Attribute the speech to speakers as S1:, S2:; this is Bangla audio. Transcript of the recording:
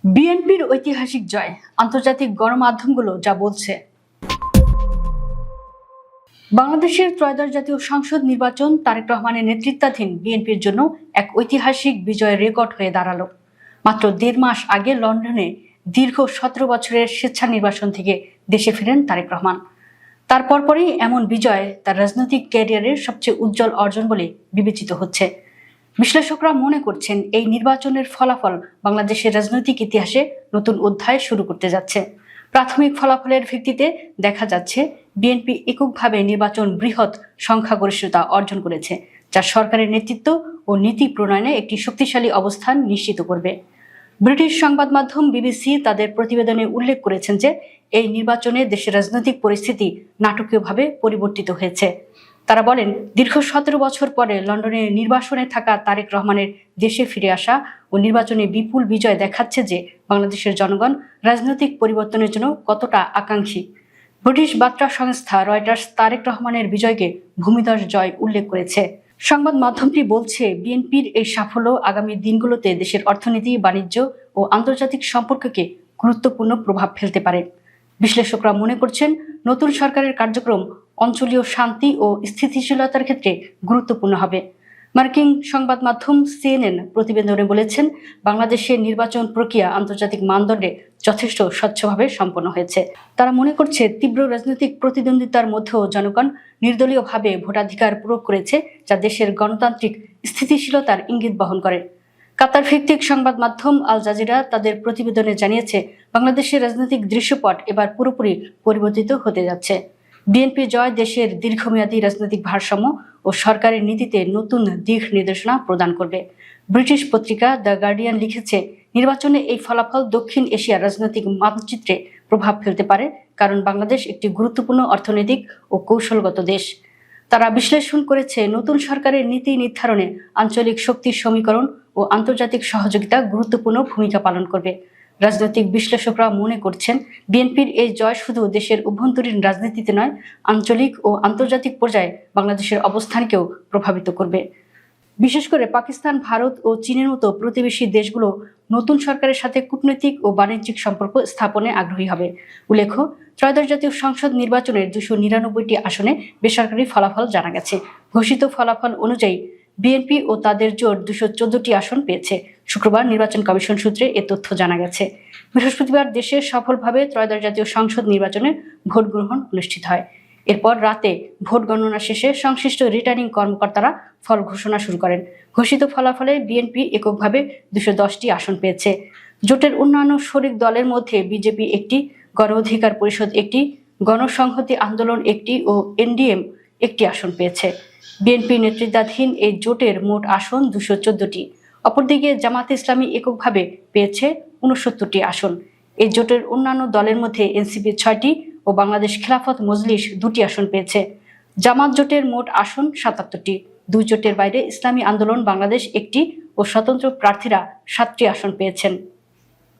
S1: বিএনপির ঐতিহাসিক জয়, আন্তর্জাতিক গণমাধ্যমগুলো যা বলছে। বাংলাদেশের ত্রয়োদশ জাতীয় সংসদ নির্বাচন তারেক রহমানের নেতৃত্বাধীন বিএনপির জন্য এক ঐতিহাসিক বিজয়ের রেকর্ড হয়ে দাঁড়ালো। মাত্র ১.৫ মাস আগে লন্ডনে দীর্ঘ ১৭ বছরের স্বেচ্ছা নির্বাসন থেকে দেশে ফিরেন তারেক রহমান। তার পরপরই এমন বিজয় তার রাজনৈতিক ক্যারিয়ারের সবচেয়ে উজ্জ্বল অর্জন বলে বিবেচিত হচ্ছে। বিশ্লেষকরা মনে করছেন এই নির্বাচনের ফলাফল বাংলাদেশের রাজনৈতিক ইতিহাসে নতুন অধ্যায় শুরু করতে যাচ্ছে। প্রাথমিক ফলাফলের ভিত্তিতে দেখা যাচ্ছে বিএনপি এককভাবে নির্বাচন বৃহৎ সংখ্যাগরিষ্ঠতা অর্জন করেছে, যা সরকারের নেতৃত্ব ও নীতি প্রণয়নে একটি শক্তিশালী অবস্থান নিশ্চিত করবে। ব্রিটিশ সংবাদ মাধ্যম বিবিসি তাদের প্রতিবেদনে উল্লেখ করেছেন যে এই নির্বাচনে দেশের রাজনৈতিক পরিস্থিতি নাটকীয়ভাবে পরিবর্তিত হয়েছে। তারা বলেন, দীর্ঘ ১৭ বছর পরে লন্ডনে নির্বাসনে থাকা তারেক রহমানের দেশে ফিরে আসা ও নির্বাচনে বিপুল বিজয় দেখাচ্ছে যে বাংলাদেশের জনগণ রাজনৈতিক পরিবর্তনের জন্য কতটা আকাঙ্ক্ষী। ব্রিটিশ বার্তা সংস্থা রয়টার্স তারেক রহমানের বিজয়কে ভূমিধস জয় উল্লেখ করেছে। সংবাদ মাধ্যমটি বলছে, বিএনপির এই সাফল্য আগামী দিনগুলোতে দেশের অর্থনীতি, বাণিজ্য ও আন্তর্জাতিক সম্পর্ককে গুরুত্বপূর্ণ প্রভাব ফেলতে পারে। বিশ্লেষকরা মনে করছেন, নতুন সরকারের কার্যক্রম অঞ্চলীয় শান্তি ও স্থিতিশীলতার ক্ষেত্রে গুরুত্বপূর্ণ হবে। মার্কিন সংবাদ মাধ্যম সিএনএন প্রতিবেদনে বলেছেন, বাংলাদেশের নির্বাচন প্রক্রিয়া আন্তর্জাতিক মানদণ্ডে যথেষ্ট স্বচ্ছভাবে সম্পন্ন হয়েছে। তারা মনে করছে, তীব্র রাজনৈতিক প্রতিদ্বন্দ্বিতার মধ্যেও জনগণ নির্দলীয়ভাবে ভোটাধিকার প্রয়োগ করেছে, যা দেশের গণতান্ত্রিক স্থিতিশীলতার ইঙ্গিত বহন করে। কাতার ভিত্তিক সংবাদ মাধ্যম আল জাজিরা তাদের প্রতিবেদনে জানিয়েছে, বাংলাদেশের রাজনৈতিক দৃশ্যপট এবার পুরোপুরি পরিবর্তিত হতে যাচ্ছে। বিএনপি জয় দেশের দীর্ঘমেয়াদী রাজনৈতিক ভারসাম্য ও সরকারের নীতিতে নতুন দিক নির্দেশনা প্রদান করবে। ব্রিটিশ পত্রিকা দ্য গার্ডিয়ান লিখেছে, নির্বাচনে এই ফলাফল দক্ষিণ এশিয়ার রাজনৈতিক মানচিত্রে প্রভাব ফেলতে পারে, কারণ বাংলাদেশ একটি গুরুত্বপূর্ণ অর্থনৈতিক ও কৌশলগত দেশ। তারা বিশ্লেষণ করেছে, নতুন সরকারের নীতি নির্ধারণে আঞ্চলিক শক্তির সমীকরণ ও আন্তর্জাতিক সহযোগিতা গুরুত্বপূর্ণ ভূমিকা পালন করবে। রাজনৈতিক বিশ্লেষকরা মনে করছেন, বিএনপির এই জয় শুধু দেশের অভ্যন্তরীণ রাজনীতিতে নয়, আঞ্চলিক ও আন্তর্জাতিক পর্যায়ে বাংলাদেশের অবস্থানকেও প্রভাবিত করবে। বিশেষ করে পাকিস্তান, ভারত ও চীনের মতো প্রতিবেশী দেশগুলো নতুন সরকারের সাথে কূটনৈতিক ও বাণিজ্যিক সম্পর্ক স্থাপনে আগ্রহী হবে। উল্লেখ্য, ত্রয়োদশ জাতীয় সংসদ নির্বাচনের ২৯৯টি আসনে বেসরকারি ফলাফল জানা গেছে। ঘোষিত ফলাফল অনুযায়ী বিএনপি ও তাদের জোট ২১৪টি আসন পেয়েছে। শুক্রবার নির্বাচন কমিশন সূত্রে এ তথ্য জানা গেছে। বৃহস্পতিবার দেশে সফলভাবে ত্রয়োদশ জাতীয় সংসদ নির্বাচনের ভোট গ্রহণ অনুষ্ঠিত হয়। এরপর রাতে ভোট গণনা শেষে সংশ্লিষ্ট রিটার্নিং কর্মকর্তারা ফল ঘোষণা শুরু করেন। ঘোষিত ফলাফলে বিএনপি এককভাবে ২১০টি আসন পেয়েছে। জোটের অন্যান্য শরিক দলের মধ্যে বিজেপি একটি, গণ অধিকার পরিষদ একটি, গণসংহতি আন্দোলন একটি ও এনডিএম একটি আসন পেয়েছে। বিএনপি নেতৃত্বাধীন এই জোটের মোট আসন ২১৪টি। অপরদিকে জামাতে ইসলামী এককভাবে পেয়েছে ৬৯টি আসন। এই জোটের অন্যান্য দলের মধ্যে এনসিপি ৬টি ও বাংলাদেশ খেলাফত মজলিস ২টি আসন পেয়েছে। জামাত জোটের মোট আসন ৭৭টি। দুই জোটের বাইরে ইসলামী আন্দোলন বাংলাদেশ একটি ও স্বতন্ত্র প্রার্থীরা ৭টি আসন পেয়েছেন।